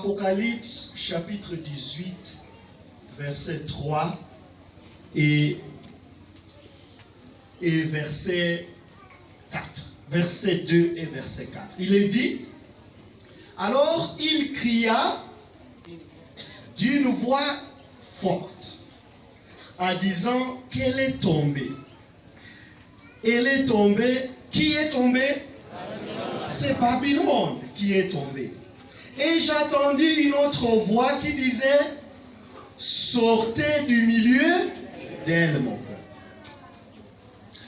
Apocalypse chapitre 18, verset 3 et verset 4. Verset 2 et verset 4. Il est dit, alors il cria d'une voix forte, en disant qu'elle est tombée. Elle est tombée. Qui est tombé? C'est Babylone qui est tombée. Et j'entendis une autre voix qui disait, sortez du milieu d'elle, mon peuple.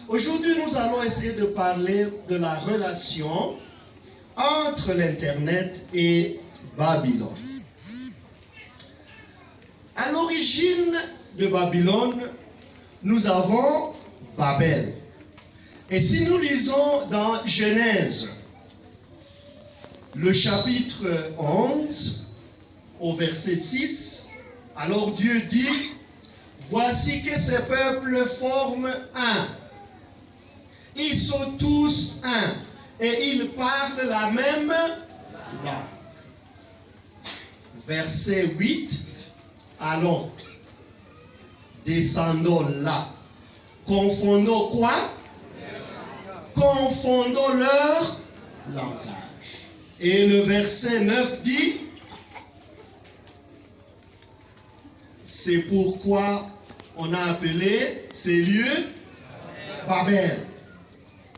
Aujourd'hui, nous allons essayer de parler de la relation entre l'Internet et Babylone. À l'origine de Babylone, nous avons Babel. Et si nous lisons dans Genèse, le chapitre 11, au verset 6, alors Dieu dit, voici que ces peuples forment un. Ils sont tous un. Et ils parlent la même langue. Verset 8, allons, descendons là. Confondons quoi? Confondons leur langage. Et le verset 9 dit, c'est pourquoi on a appelé ces lieux Babel.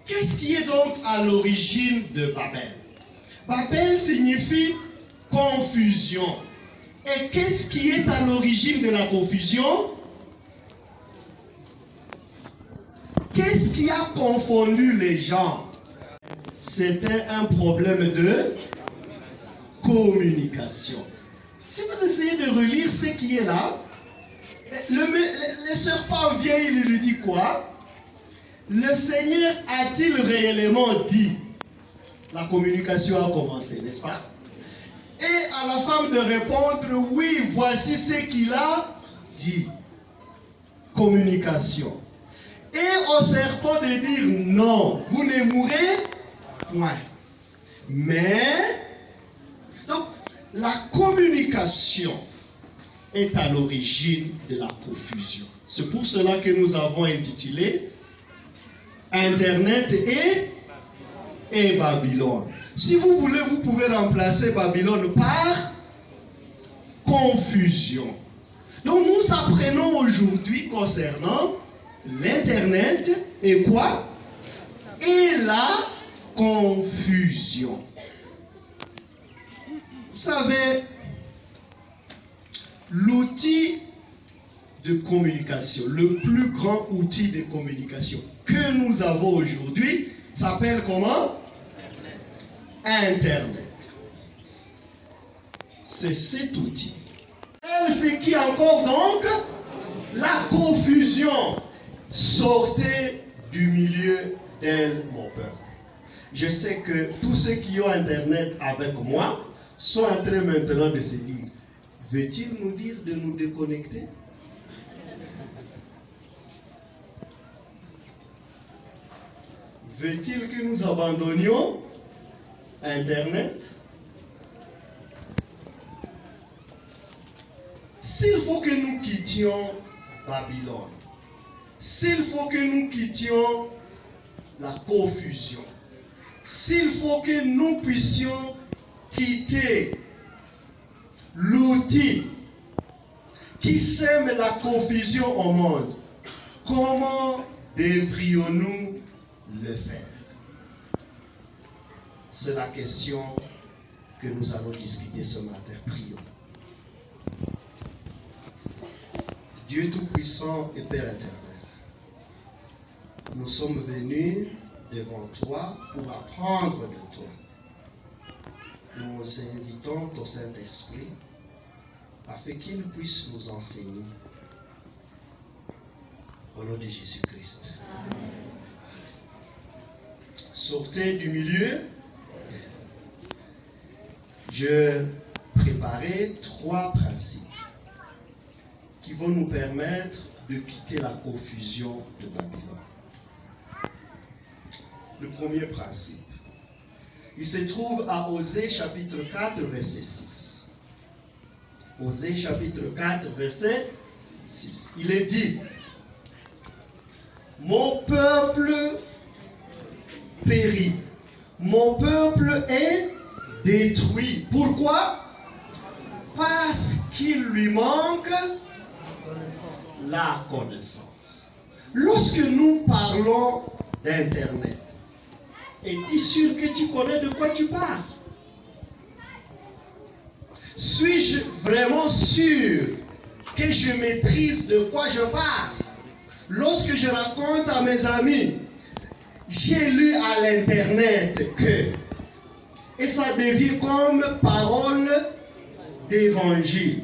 Qu'est-ce qui est donc à l'origine de Babel? Babel signifie confusion. Et qu'est-ce qui est à l'origine de la confusion? Qu'est-ce qui a confondu les gens? C'était un problème de communication. Si vous essayez de relire ce qui est là, le serpent vient, il lui dit quoi? Le Seigneur a-t-il réellement dit? La communication a commencé, n'est-ce pas? Et à la femme de répondre, oui, voici ce qu'il a dit. Communication. Et au serpent de dire, non, vous ne mourrez point. Mais, donc, la communication est à l'origine de la confusion. C'est pour cela que nous avons intitulé Internet et Babylone. Si vous voulez, vous pouvez remplacer Babylone par confusion. Donc nous apprenons aujourd'hui concernant l'Internet et quoi? Et la confusion. Vous savez, l'outil de communication, le plus grand outil de communication que nous avons aujourd'hui s'appelle comment? Internet. C'est cet outil. C'est qui encore donc? La confusion. Sortez du milieu d'elle, mon peuple. Je sais que tous ceux qui ont Internet avec moi sont en train maintenant de se dire, veut-il nous dire de nous déconnecter? Veut-il que nous abandonnions Internet? S'il faut que nous quittions Babylone, s'il faut que nous quittions la confusion, s'il faut que nous puissions quitter l'outil qui sème la confusion au monde, comment devrions-nous le faire? C'est la question que nous allons discuter ce matin. Prions. Dieu Tout-Puissant et Père éternel, nous sommes venus devant toi pour apprendre de toi. Nous invitons ton Saint-Esprit afin qu'il puisse nous enseigner. Au nom de Jésus-Christ. Sortez du milieu. Je préparais 3 principes qui vont nous permettre de quitter la confusion de Babylone. Le premier principe, il se trouve à Osée chapitre 4, verset 6. Osée chapitre 4, verset 6. Il est dit, mon peuple périt, mon peuple est détruit. Pourquoi? Parce qu'il lui manque la connaissance. Lorsque nous parlons d'Internet, es-tu sûr que tu connais de quoi tu parles? Suis-je vraiment sûr que je maîtrise de quoi je parle? Lorsque je raconte à mes amis, j'ai lu à l'internet que, et ça devient comme parole d'évangile.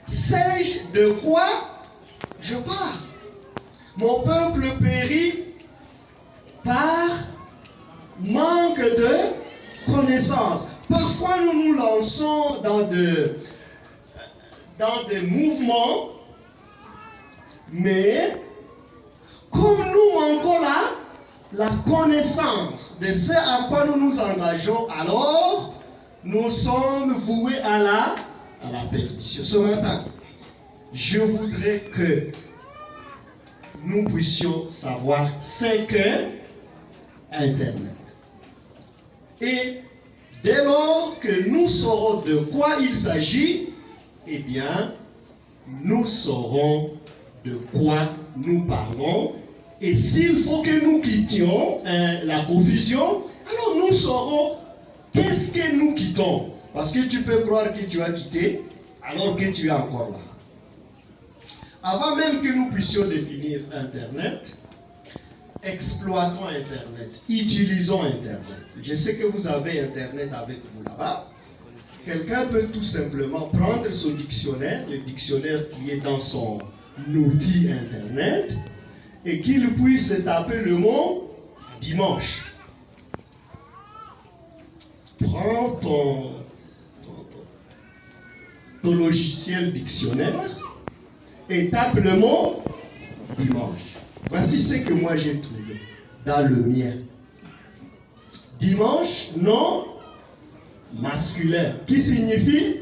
Sais-je de quoi je parle? Mon peuple périt par manque de connaissance. Parfois, nous nous lançons dans des mouvements, mais comme nous manquons la connaissance de ce à quoi nous nous engageons, alors nous sommes voués à la perdition. Ce matin, je voudrais que nous puissions savoir ce qu'est Internet. Et dès lors que nous saurons de quoi il s'agit, eh bien, nous saurons de quoi nous parlons. Et s'il faut que nous quittions la confusion, alors nous saurons qu'est-ce que nous quittons. Parce que tu peux croire que tu as quitté alors que tu es encore là. Avant même que nous puissions définir Internet, exploitons Internet, utilisons Internet. Je sais que vous avez Internet avec vous là-bas. Quelqu'un peut tout simplement prendre son dictionnaire, le dictionnaire qui est dans son outil Internet, et qu'il puisse taper le mot dimanche. Prends ton logiciel dictionnaire et tape le mot dimanche. Voici ce que moi j'ai trouvé dans le mien. Dimanche, nom masculin, qui signifie?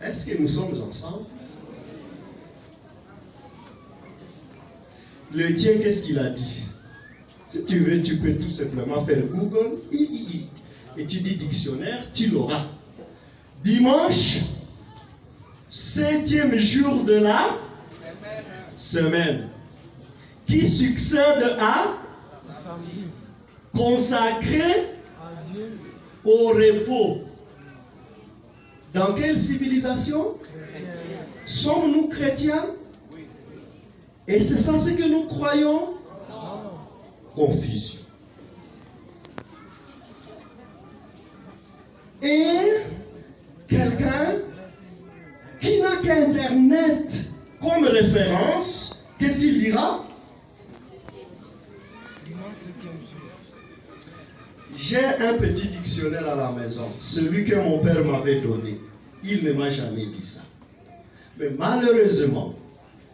Est-ce que nous sommes ensemble? Le tien, qu'est-ce qu'il a dit? Si tu veux, tu peux tout simplement faire Google, et tu dis dictionnaire, tu l'auras. Dimanche, 7e jour de la semaine, qui succède à consacré au repos. Dans quelle civilisation? Sommes-nous chrétiens? Et c'est ça ce que nous croyons? Confusion. Et quelqu'un qui n'a qu'Internet comme référence, qu'est-ce qu'il dira? J'ai un petit dictionnaire à la maison, celui que mon père m'avait donné. Il ne m'a jamais dit ça. Mais malheureusement,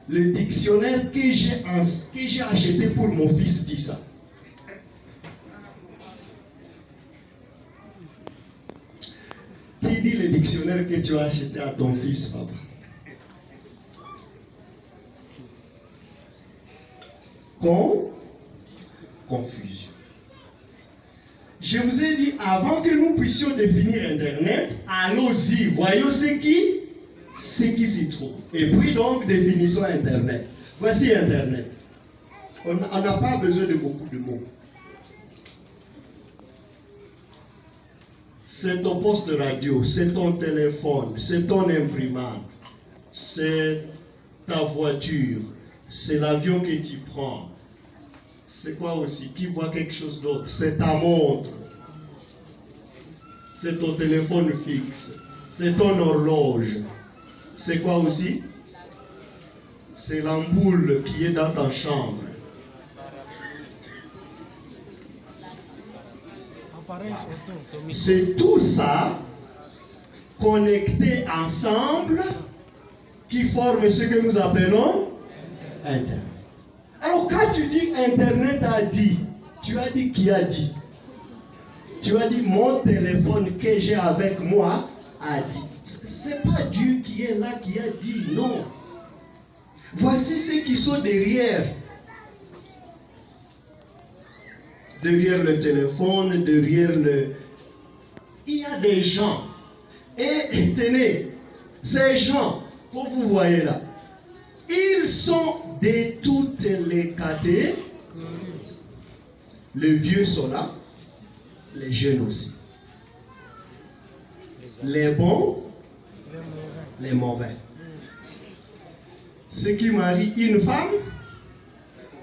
le dictionnaire que j'ai acheté pour mon fils dit ça. Qui dit le dictionnaire que tu as acheté à ton fils, papa? Confusion. Je vous ai dit, avant que nous puissions définir Internet, allons-y, voyons ce qui s'y trouve. Et puis donc, définissons Internet. Voici Internet. On n'a pas besoin de beaucoup de mots. C'est ton poste de radio, c'est ton téléphone, c'est ton imprimante, c'est ta voiture, c'est l'avion que tu prends. C'est quoi aussi? Qui voit quelque chose d'autre? C'est ta montre, c'est ton téléphone fixe, c'est ton horloge. C'est quoi aussi? C'est l'ampoule qui est dans ta chambre. C'est tout ça connecté ensemble qui forme ce que nous appelons Internet. Alors quand tu dis Internet a dit, tu as dit qui a dit? Tu as dit, mon téléphone que j'ai avec moi a dit. Ce n'est pas Dieu qui est là qui a dit, non. Voici ceux qui sont derrière. Derrière le téléphone, derrière le... Il y a des gens. Et tenez, ces gens que vous voyez là, ils sont de toutes les catégories. Les vieux sont là, les jeunes aussi. Les bons, les mauvais. Ceux qui marient une femme,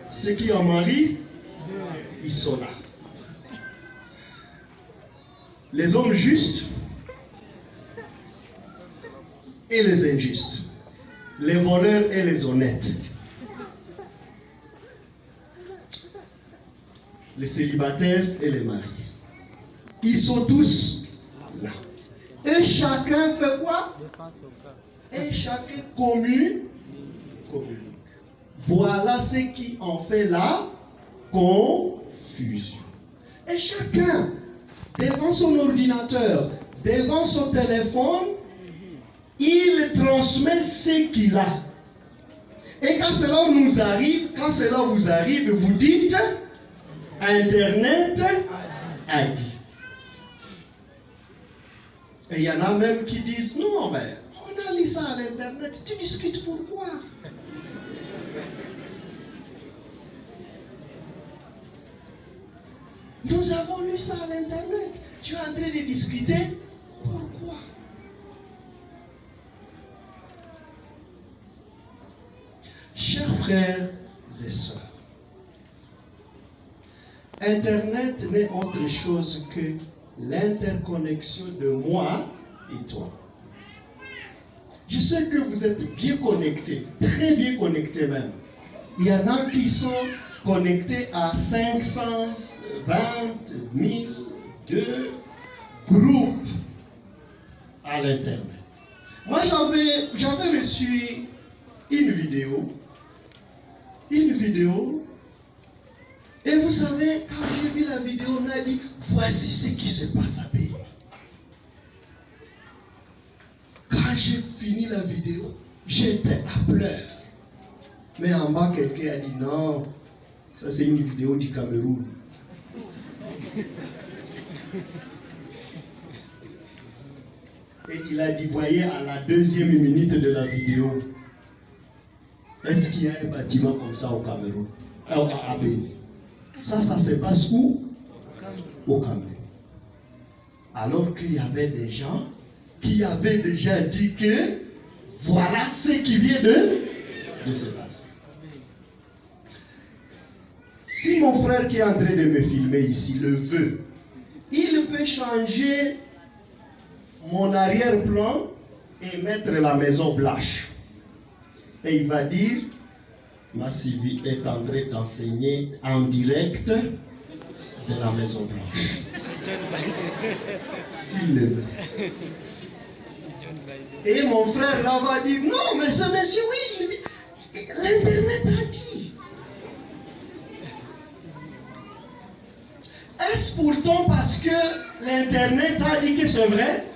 ceux qui en marient, ils sont là. Les hommes justes et les injustes. Les voleurs et les honnêtes. Les célibataires et les mariés. Ils sont tous là. Et chacun fait quoi? Et chacun communique. Voilà ce qui en fait la confusion. Et chacun, devant son ordinateur, devant son téléphone, il transmet ce qu'il a. Et quand cela nous arrive, quand cela vous arrive, vous dites, Internet a dit. Et il y en a même qui disent, non, mais on a lu ça à l'Internet, tu discutes pourquoi? Nous avons lu ça à l'Internet. Tu es en train de discuter. Pourquoi? Chers frères et sœurs, Internet n'est autre chose que l'interconnexion de moi et toi. Je sais que vous êtes bien connectés, très bien connectés même. Il y en a qui sont connectés à 520 002 groupes à l'Internet. Moi, j'avais reçu une vidéo. Et vous savez, quand j'ai vu la vidéo, on a dit, voici ce qui se passe à Béni. Quand j'ai fini la vidéo, j'étais à pleurer. Mais en bas, quelqu'un a dit, non, ça c'est une vidéo du Cameroun. Et il a dit, voyez, à la 2e minute de la vidéo, est-ce qu'il y a un bâtiment comme ça au Cameroun? À Béni. Ça se passe où? Au Cameroun. Alors qu'il y avait des gens qui avaient déjà dit que voilà ce qui vient de se passer. Si mon frère qui est en train de me filmer ici le veut, il peut changer mon arrière-plan et mettre la maison blanche. Et il va dire, Massivi est en train d'enseigner en direct de la maison blanche. S'il le veut. Et mon frère là va dire, non, mais ce monsieur, oui, l'Internet a dit. Est-ce pourtant parce que l'Internet a dit que c'est vrai?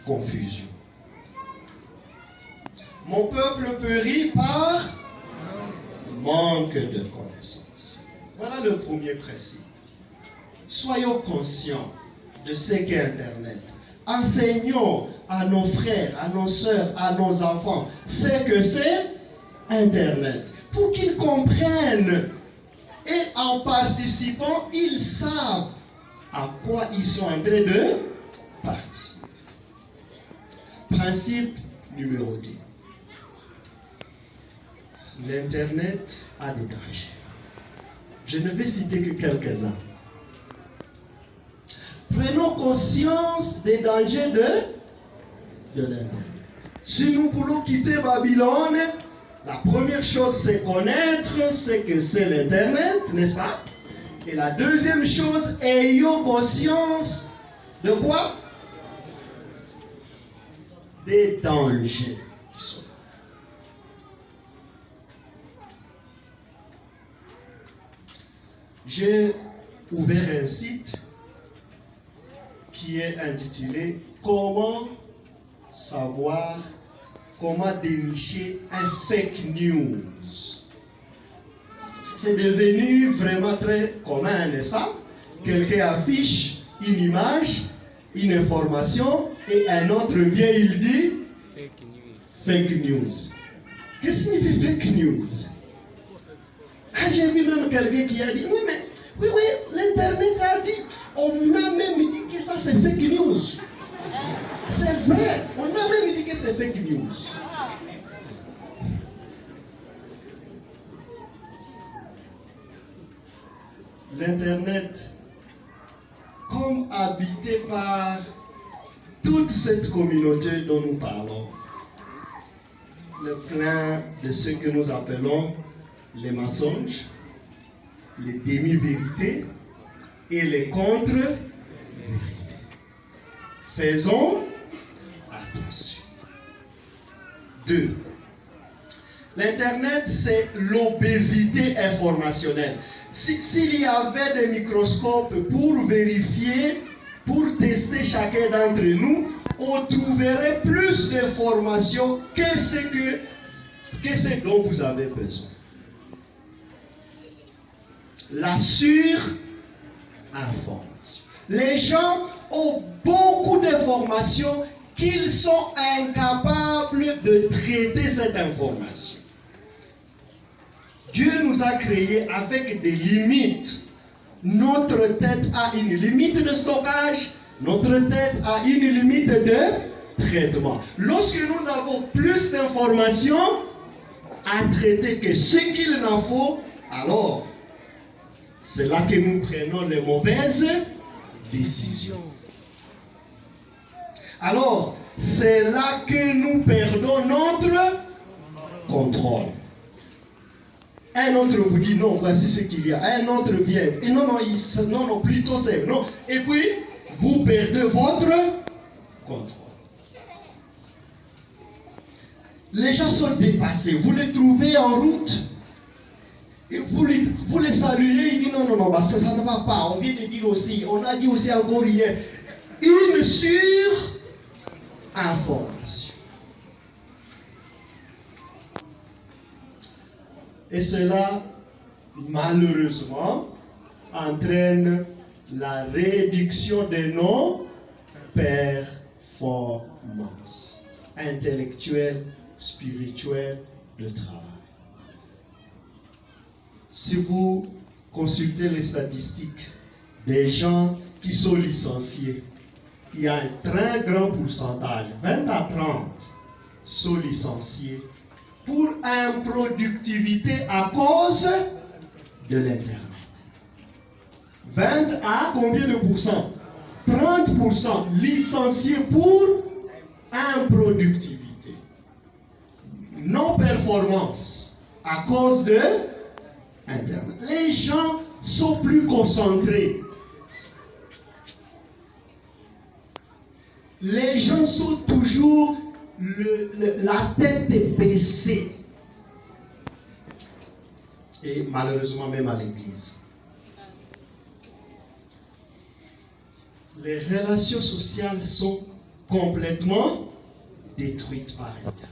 Confusion. Mon peuple périt par manque de connaissance. Voilà le premier principe. Soyons conscients de ce qu'est Internet. Enseignons à nos frères, à nos sœurs, à nos enfants ce que c'est Internet. Pour qu'ils comprennent. Et en participant, ils savent à quoi ils sont en train de participer. Principe numéro 2. L'Internet a des dangers. Je ne vais citer que quelques-uns. Prenons conscience des dangers de l'Internet. Si nous voulons quitter Babylone, la première chose, c'est connaître ce que c'est l'Internet, n'est-ce pas? Et la deuxième chose, ayons conscience de quoi? Des dangers qui sont là. ouvert un site qui est intitulé « Comment savoir, comment dénicher un fake news ». C'est devenu vraiment très commun, n'est-ce pas? Quelqu'un affiche une image, une information, et un autre vient, il dit fake news. Qu'est-ce que signifie fake news? Ah, j'ai vu même quelqu'un qui a dit, oui, l'internet a dit, on a même dit que ça c'est fake news. C'est vrai, on a même dit que c'est fake news. L'internet, comme habité par toute cette communauté dont nous parlons, le plein de ce que nous appelons les mensonges, les demi-vérités et les contre-vérités. Faisons attention. 2. L'Internet, c'est l'obésité informationnelle. S'il y avait des microscopes pour vérifier, pour tester chacun d'entre nous, on trouverait plus d'informations que ce dont vous avez besoin. La surinformation. Les gens ont beaucoup d'informations qu'ils sont incapables de traiter cette information. Dieu nous a créés avec des limites. Notre tête a une limite de stockage, notre tête a une limite de traitement. Lorsque nous avons plus d'informations à traiter que ce qu'il en faut, alors c'est là que nous prenons les mauvaises décisions. Alors, c'est là que nous perdons notre contrôle. Un autre vous dit non, voici ce qu'il y a. Un autre vient. Et non, plutôt c'est non. Et puis, vous perdez votre contrôle. Les gens sont dépassés. Vous les trouvez en route. Et vous les saluez. Ils disent non, bah, ça ne va pas. On vient de dire aussi. On a dit aussi encore hier. Une surinformation. Et cela, malheureusement, entraîne la réduction de nos performances intellectuelles, spirituelles, de travail. Si vous consultez les statistiques des gens qui sont licenciés, il y a un très grand pourcentage, 20 à 30, sont licenciés pour improductivité à cause de l'Internet. 20 à combien de pourcents? 30% licenciés pour improductivité. Non-performance à cause de Internet. Les gens sont plus concentrés. Les gens sont toujours la tête baissée. Et malheureusement même à l'église. Les relations sociales sont complètement détruites par Internet.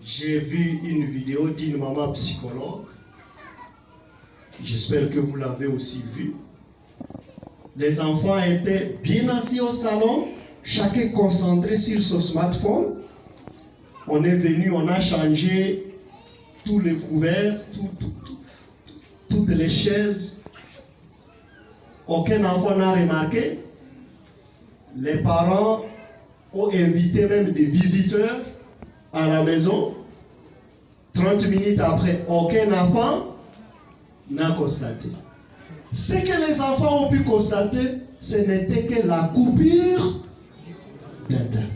J'ai vu une vidéo d'une maman psychologue. J'espère que vous l'avez aussi vue. Les enfants étaient bien assis au salon, chacun concentré sur son smartphone. On est venu, on a changé tous les couverts, toutes les chaises. Aucun enfant n'a remarqué. Les parents ont invité même des visiteurs à la maison. 30 minutes après, aucun enfant n'a constaté. Ce que les enfants ont pu constater, ce n'était que la coupure d'Internet.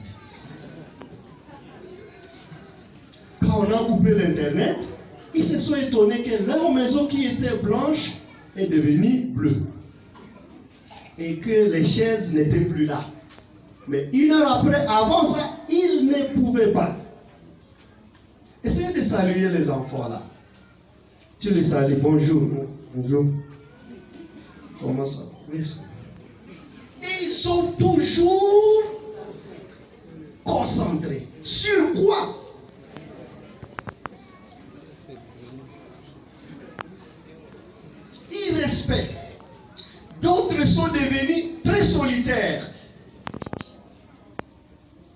Quand on a coupé l'Internet, ils se sont étonnés que leur maison qui était blanche est devenue bleue. Et que les chaises n'étaient plus là. Mais une heure après, avant ça, ils ne pouvaient pas. Essayez de saluer les enfants là. Tu les salues, bonjour. Bonjour. Comment ça? Oui, ça. Et ils sont toujours concentrés. Sur quoi? Ils respectent. D'autres sont devenus très solitaires.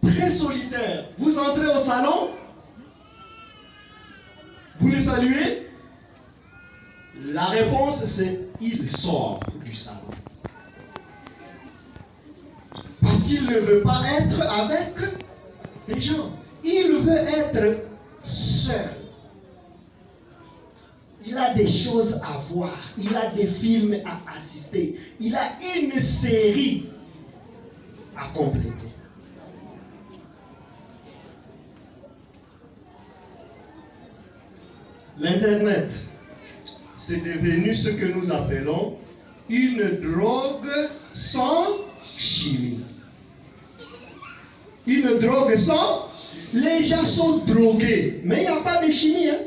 Très solitaires. Vous entrez au salon, vous les saluez. La réponse c'est il sort du salon. Parce qu'il ne veut pas être avec des gens. Il veut être seul. Il a des choses à voir. Il a des films à assister. Il a une série à compléter. L'Internet, c'est devenu ce que nous appelons une drogue sans chimie. Une drogue sans... Les gens sont drogués, mais il n'y a pas de chimie. Hein?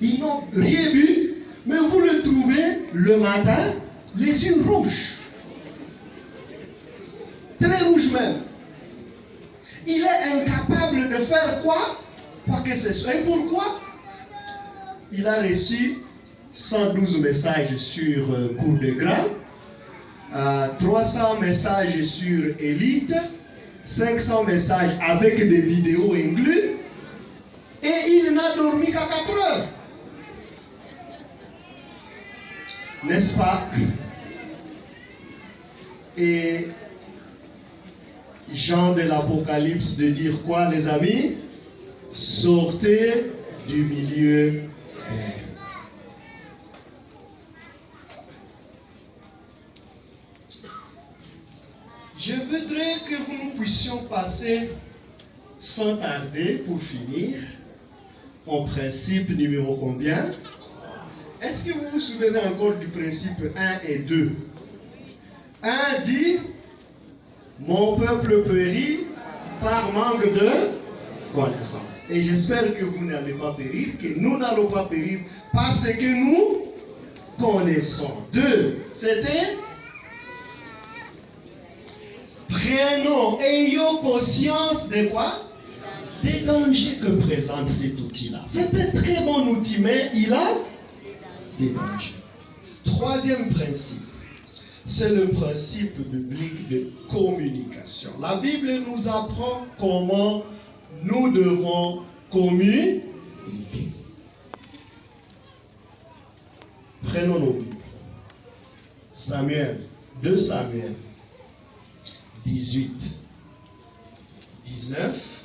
Ils n'ont rien bu, mais vous le trouvez le matin, les yeux rouges. Très rouges même. Il est incapable de faire quoi? Quoi que ce soit. Et pourquoi? Il a reçu 112 messages sur cours de grand, 300 messages sur Élite, 500 messages avec des vidéos inclus, et il n'a dormi qu'à 4 heures. N'est-ce pas? Et Jean de l'Apocalypse de dire quoi, les amis? Sortez du milieu. Je voudrais que nous puissions passer sans tarder pour finir au principe numéro combien? Est-ce que vous vous souvenez encore du principe 1 et 2? 1 dit, mon peuple périt par manque de connaissance. Et j'espère que vous n'allez pas périr, que nous n'allons pas périr parce que nous connaissons. 2, c'était prenons, ayons conscience de quoi? Des dangers que présente cet outil-là. C'est un très bon outil, mais il a des dangers. Troisième principe, c'est le principe biblique de communication. La Bible nous apprend comment nous devons communiquer. Prenons nos Bibles. Samuel, 2 Samuel, 18, 19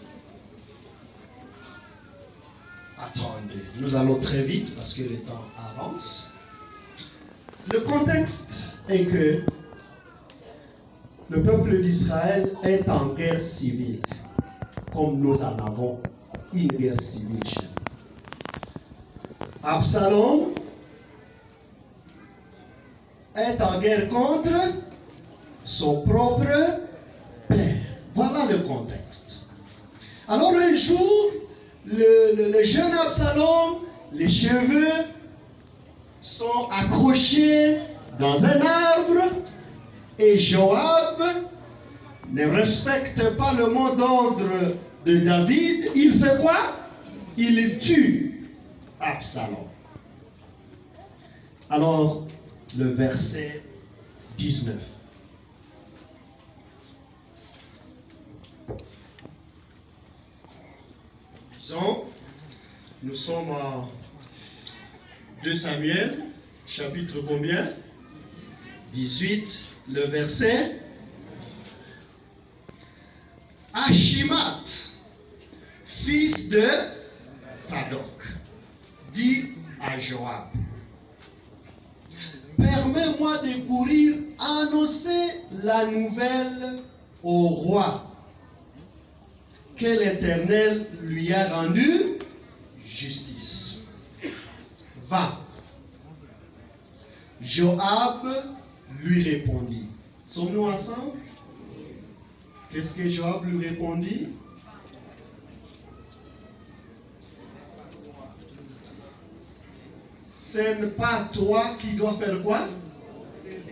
à 32. Nous allons très vite parce que le temps avance. Le contexte est que le peuple d'Israël est en guerre civile, comme nous en avons une guerre civile chez nous. Absalom est en guerre contre son propre père. Voilà le contexte. Alors un jour, le jeune Absalom, les cheveux sont accrochés dans un arbre et Joab ne respecte pas le mot d'ordre de David. Il fait quoi? Il tue Absalom. Alors, le verset 19. Disons, nous sommes à 2 Samuel, chapitre combien? 18, le verset. Achimat, fils de Sadok, dit à Joab, permets-moi de courir annoncer la nouvelle au roi que l'Éternel lui a rendu justice. Va. Joab lui répondit. Sommes-nous ensemble? Qu'est-ce que Joab lui répondit? ce n'est pas toi qui dois faire quoi?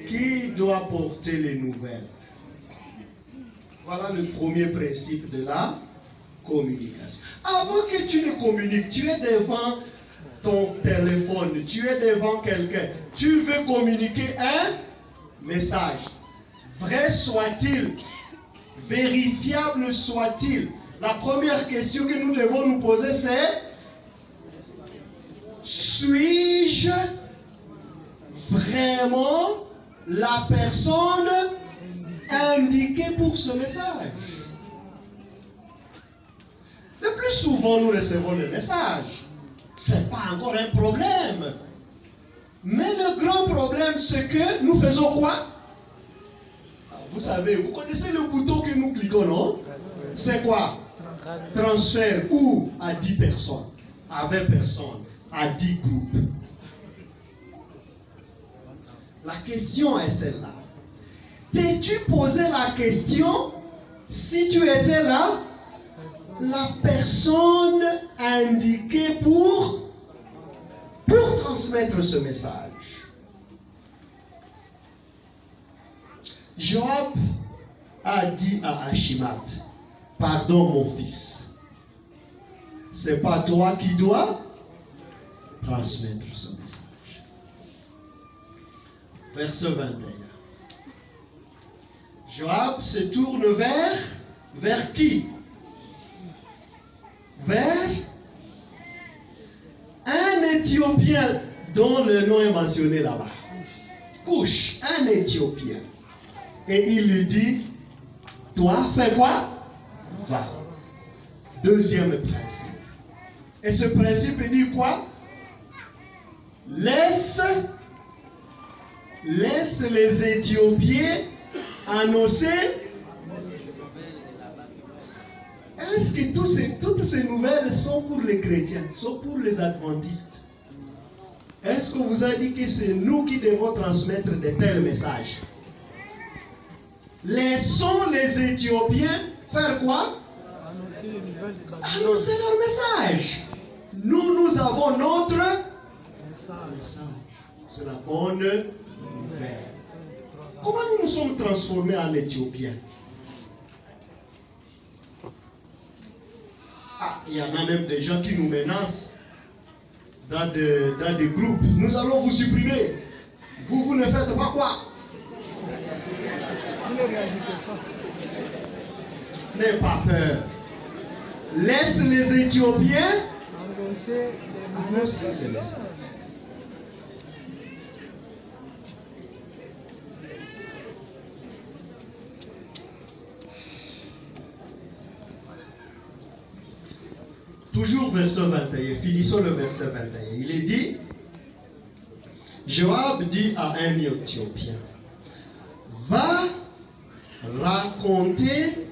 Qui doit porter les nouvelles. Voilà le premier principe de la communication. Avant que tu ne communiques, tu es devant ton téléphone, tu es devant quelqu'un, tu veux communiquer un message. Vrai soit-il, vérifiable soit-il. La première question que nous devons nous poser, c'est: suis-je vraiment la personne indiquée pour ce message? Le plus souvent, nous recevons le message. Ce n'est pas encore un problème. Mais le grand problème, c'est que nous faisons quoi? Vous savez, vous connaissez le bouton que nous cliquons, non? C'est quoi? Transfert. Ou à 10 personnes, à 20 personnes, à 10 groupes. La question est celle-là. T'es-tu posé la question si tu étais là, la personne indiquée pour transmettre ce message? Joab a dit à Achimat: pardon mon fils, c'est pas toi qui dois transmettre ce message. Verset 21. Joab se tourne vers qui? Vers un Éthiopien dont le nom est mentionné là-bas. Couche, un Éthiopien. Et il lui dit: toi, fais quoi? Va. Deuxième principe. Et ce principe dit quoi? Laisse les Éthiopiens annoncer. Est-ce que toutes ces nouvelles sont pour les chrétiens, sont pour les adventistes? Est-ce qu'on vous a dit que c'est nous qui devons transmettre de tels messages? Laissons les Éthiopiens faire quoi? Annoncer leur message. Nous avons notre message. C'est la bonne nouvelle. Comment nous nous sommes transformés en Éthiopiens? Il y en a même des gens qui nous menacent dans des groupes. Nous allons vous supprimer. Vous ne faites pas quoi? Vous ne réagissez pas. N'aie pas peur. Laisse les Éthiopiens annoncer les messages. Toujours verset 21, finissons le verset 21. Il est dit: Joab dit à un Éthiopien: va raconter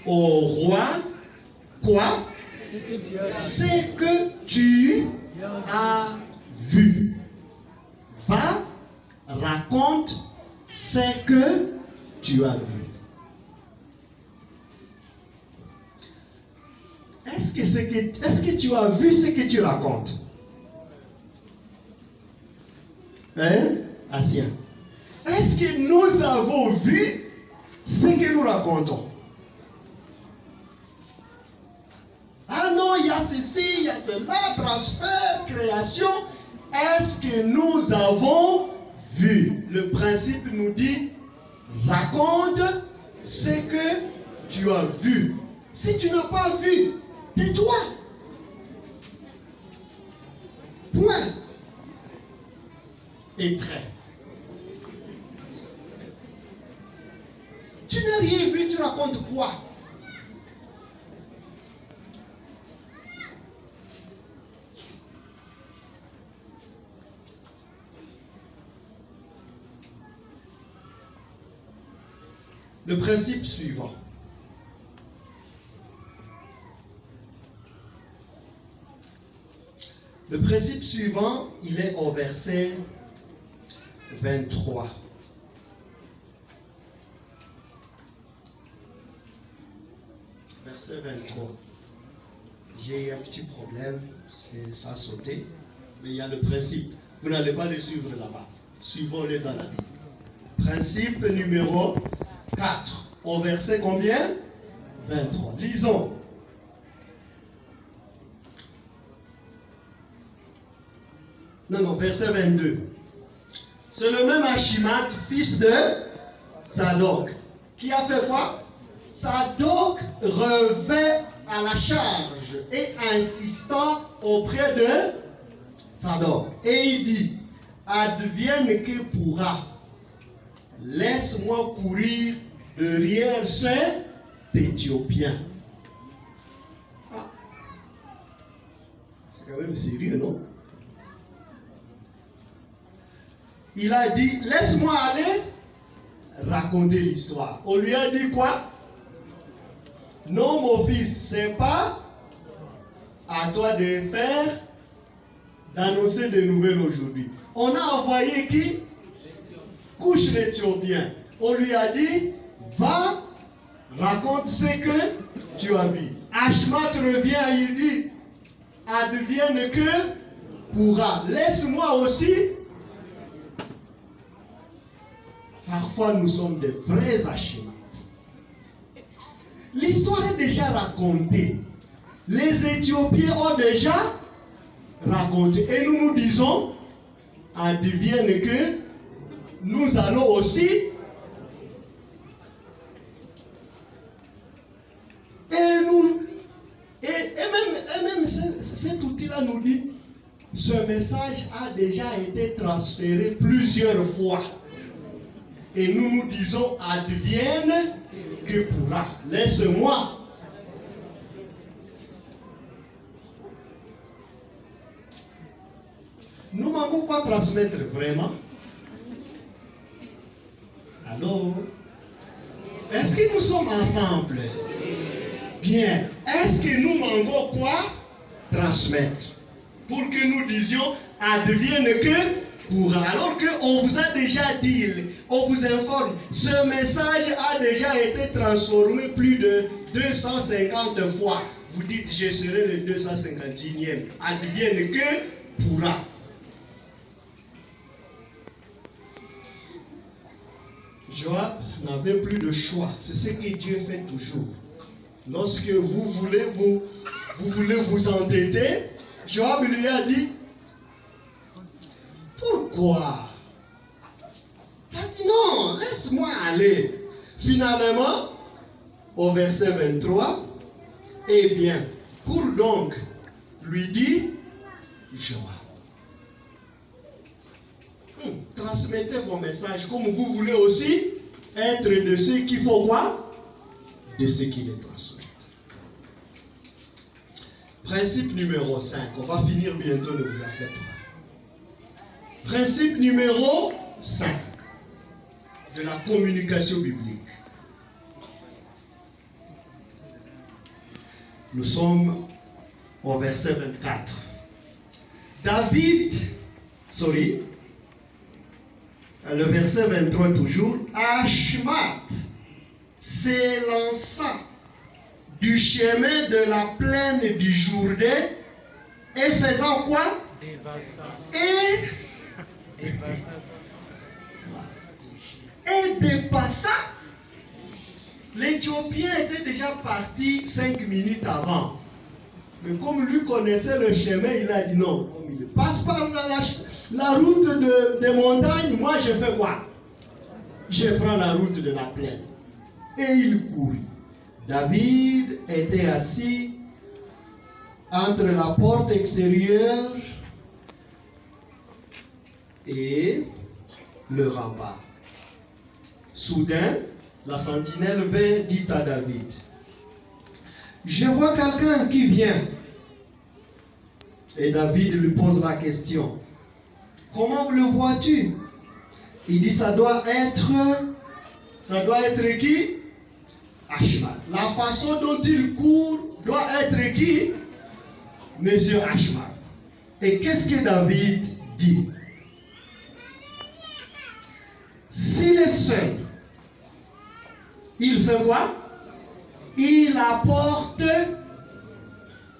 au roi quoi? Ce que tu as vu. Va, raconte ce que tu as vu. Est-ce que tu as vu ce que tu racontes? Hein, Asien? Est-ce que nous avons vu ce que nous racontons? Ah non, il y a ceci, il y a cela, transfert, création. Est-ce que nous avons vu? Le principe nous dit: raconte ce que tu as vu. Si tu n'as pas vu, tais-toi. Point. Et trait. Tu n'as rien vu, tu racontes quoi? Le principe suivant. Le principe suivant, il est au verset 23. Verset 23. J'ai un petit problème, ça a sauté, mais il y a le principe. Vous n'allez pas les suivre là-bas. Suivons-les dans la Bible. Principe numéro 4. Au verset combien? 23. Lisons. Non, verset 22. C'est le même Achimat, fils de Zadok, qui a fait quoi? Zadok revint à la charge et insistant auprès de Zadok. Et il dit, advienne que pourra, laisse-moi courir derrière cet Éthiopien. Ah. C'est quand même sérieux, non? Il a dit, laisse-moi aller raconter l'histoire. On lui a dit quoi? Non, mon fils, c'est pas à toi de faire, d'annoncer des nouvelles aujourd'hui. On a envoyé qui? Couche l'Éthiopien. On lui a dit, va, raconte ce que tu as vu. Ashmat revient, il dit, advienne que pourra. Laisse-moi aussi. Parfois, nous sommes des vrais Achimat. L'histoire est déjà racontée. Les Éthiopiens ont déjà raconté. Et nous nous disons, advienne que nous allons aussi. Et même cet outil-là nous dit, ce message a déjà été transféré plusieurs fois. Et nous nous disons, advienne que pourra. Laisse-moi. Nous n'avons pas transmettre vraiment. Alors, est-ce que nous sommes ensemble? Bien. Est-ce que nous manquons quoi? Transmettre. Pour que nous disions, advienne que pourra. Alors qu'on vous a déjà dit, on vous informe, ce message a déjà été transformé plus de 250 fois. Vous dites, je serai le 251e. Advienne que pourra. Joab n'avait plus de choix. C'est ce que Dieu fait toujours. Lorsque vous voulez vous entêter, Joab lui a dit, pourquoi? Il a dit non, laisse-moi aller. Finalement, au verset 23, eh bien, cours donc, lui dit Joab. Transmettez vos messages comme vous voulez aussi être de ceux qui font quoi? De ceux qui les transmettent. Principe numéro 5. On va finir bientôt, ne vous inquiétez pas. Principe numéro 5 de la communication biblique. Nous sommes au verset 24. Le verset 23 toujours, Ashmat s'élança du chemin de la plaine du Jourdain et faisant quoi? Et dépassa. L'Éthiopien était déjà parti 5 minutes avant. Mais comme lui connaissait le chemin, il a dit non. Comme il passe par la route des montagnes, moi je fais quoi? Je prends la route de la plaine. Et il courut. David était assis entre la porte extérieure et le rempart. Soudain, la sentinelle vint, dit à David, je vois quelqu'un qui vient. Et David lui pose la question, comment le vois-tu? Il dit, ça doit être qui? Ashmat. La façon dont il court doit être qui? Monsieur Ashmat. Et qu'est-ce que David dit? S'il est seul, il fait quoi? Il apporte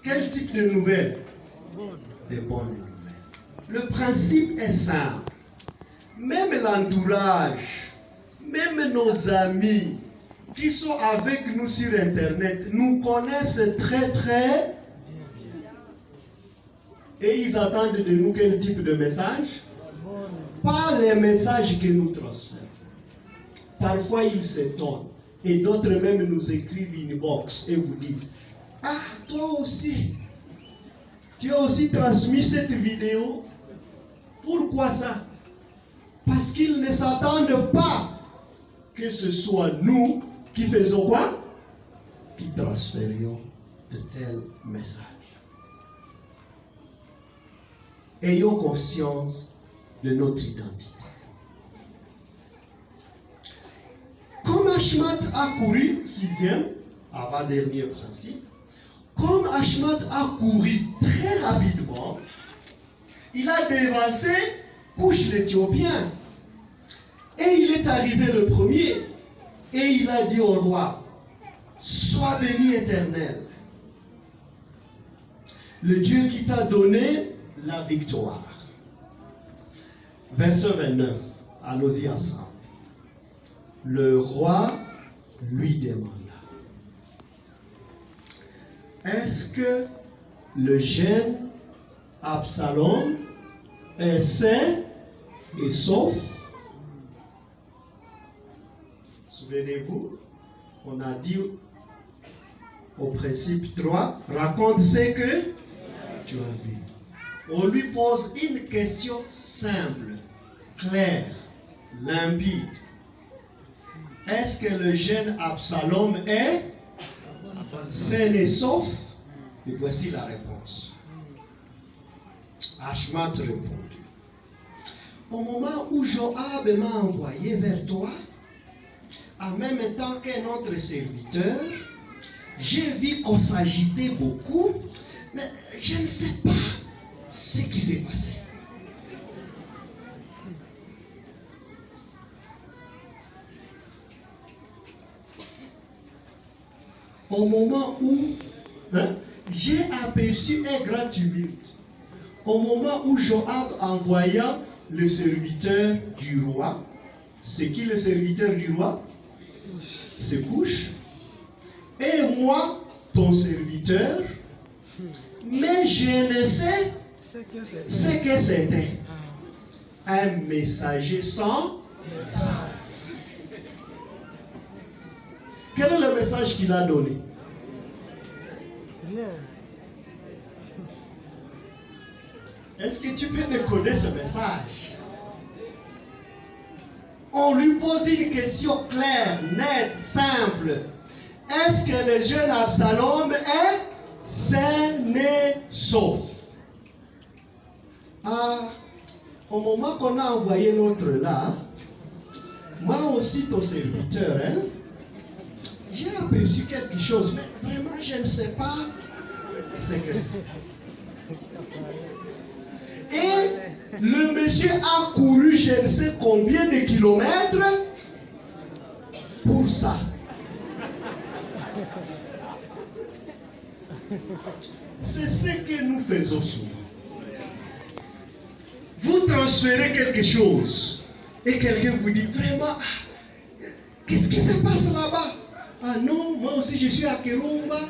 quel type de nouvelles? Des bonnes nouvelles. Le principe est simple. Même l'entourage, même nos amis qui sont avec nous sur Internet nous connaissent très très et ils attendent de nous quel type de message? Pas les messages que nous transférons. Parfois ils s'étonnent et d'autres même nous écrivent une box et vous disent: ah, toi aussi, tu as aussi transmis cette vidéo. Pourquoi ça? Parce qu'ils ne s'attendent pas que ce soit nous qui faisons quoi? Qui transférions de tels messages. Ayons conscience de notre identité. Comme Ashmat a couru, sixième, avant-dernier principe, comme Ashmat a couru très rapidement, il a dévancé Couche l'Éthiopien. Et il est arrivé le premier. Et il a dit au roi: sois béni éternel, le Dieu qui t'a donné la victoire. Verset 29. Allons-y ensemble. Le roi lui demanda: est-ce que le jeune Absalom est sain et sauf? Souvenez-vous, on a dit au principe 3, raconte ce que tu as vu. On lui pose une question simple, claire, limpide. Est-ce que le jeune Absalom est sain et sauf? Et voici la réponse. Ashmat répondit: au moment où Joab m'a envoyé vers toi, en même temps qu'un autre serviteur, j'ai vu qu'on s'agitait beaucoup, mais je ne sais pas ce qui s'est passé. Au moment où j'ai aperçu un grand tumulte, au moment où Joab envoya le serviteur du roi, c'est qui le serviteur du roi? C'est Couche. Et moi, ton serviteur, mais je ne sais ce que c'était. Un messager sans message. Quel est le message qu'il a donné? Est-ce que tu peux décoder ce message? On lui pose une question claire, nette, simple. Est-ce que le jeune Absalom est sain et sauf? Ah, au moment qu'on a envoyé l'autre là, moi aussi ton serviteur, j'ai aperçu quelque chose, mais vraiment je ne sais pas ce que c'est. Et le monsieur a couru je ne sais combien de kilomètres pour ça. C'est ce que nous faisons souvent. Vous transférez quelque chose et quelqu'un vous dit vraiment, qu'est-ce qui se passe là-bas? Ah non, moi aussi je suis à Kirumba.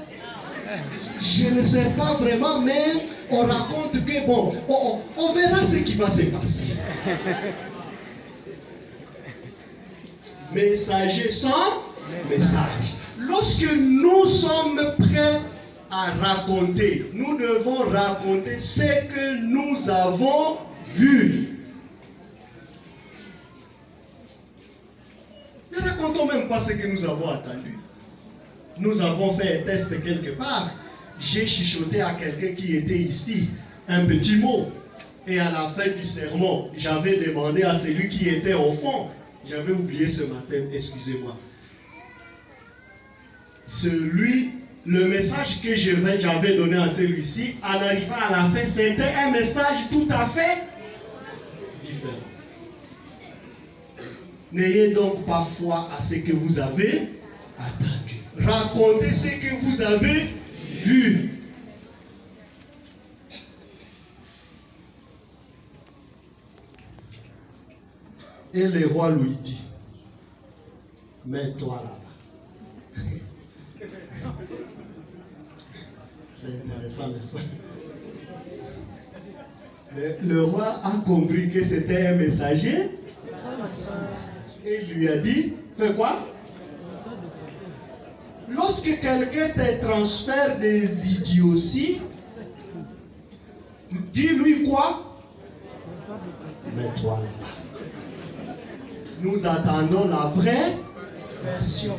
Je ne sais pas vraiment, mais on raconte que bon, on verra ce qui va se passer. Messager sans message. Lorsque nous sommes prêts à raconter, nous devons raconter ce que nous avons vu. Ne racontons même pas ce que nous avons entendu. Nous avons fait un test quelque part. J'ai chuchoté à quelqu'un qui était ici un petit mot. Et à la fin du sermon, j'avais demandé à celui qui était au fond. J'avais oublié ce matin, excusez-moi. Le message que j'avais donné à celui-ci, en arrivant à la fin, c'était un message tout à fait différent. N'ayez donc pas foi à ce que vous avez entendu. Racontez ce que vous avez vu. Et le roi lui dit, mets-toi là-bas. C'est intéressant, n'est-ce pas? Le roi a compris que c'était un messager. Et il lui a dit, fais quoi? Lorsque quelqu'un te transfère des idioties, dis-lui quoi? Mets-toi là-bas. Nous attendons la vraie version.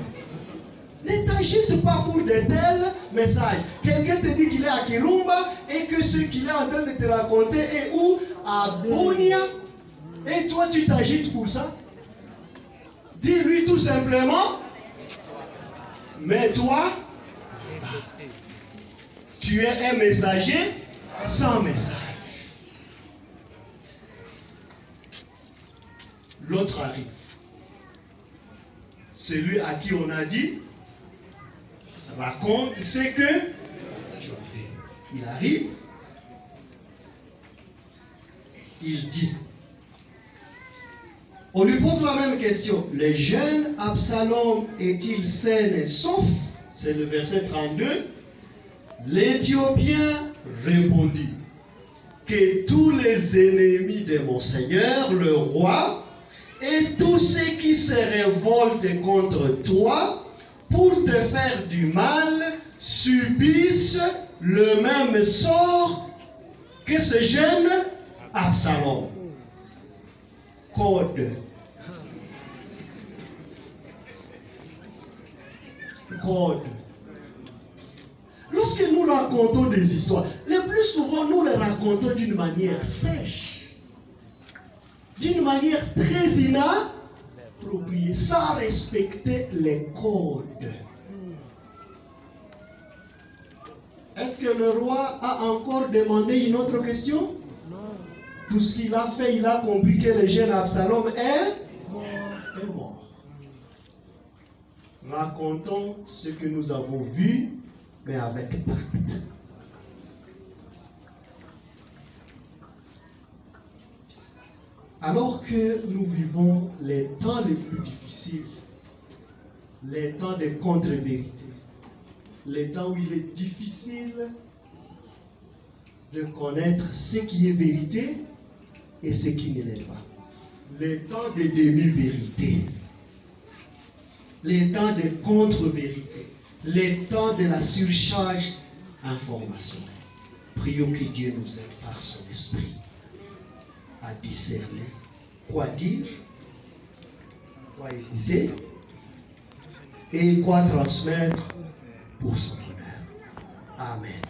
Ne t'agite pas pour de tels messages. Quelqu'un te dit qu'il est à Kirumba et que ce qu'il est en train de te raconter est où? À Bunia. Et toi, tu t'agites pour ça? Dis-lui tout simplement, mets-toi. Tu es un messager sans message. L'autre arrive. Celui à qui on a dit, raconte ce que tu as fait. Il arrive. Il dit. On lui pose la même question. Le jeune Absalom est-il sain et sauf? C'est le verset 32. L'Éthiopien répondit que tous les ennemis de mon Seigneur, le roi, et tous ceux qui se révoltent contre toi pour te faire du mal subissent le même sort que ce jeune Absalom. Code. Lorsque nous racontons des histoires, le plus souvent nous les racontons d'une manière sèche, d'une manière très inappropriée, sans respecter les codes. Est-ce que le roi a encore demandé une autre question? Tout ce qu'il a fait, il a compris que le jeune Absalom est mort. Racontons ce que nous avons vu, mais avec tact. Alors que nous vivons les temps les plus difficiles, les temps de contre-vérité, les temps où il est difficile de connaître ce qui est vérité et ce qui ne l'est pas. Les temps de demi-vérité, les temps de contre-vérité, les temps de la surcharge informationnelle. Prions que Dieu nous aide par son esprit à discerner quoi dire, quoi écouter et quoi transmettre pour son honneur. Amen.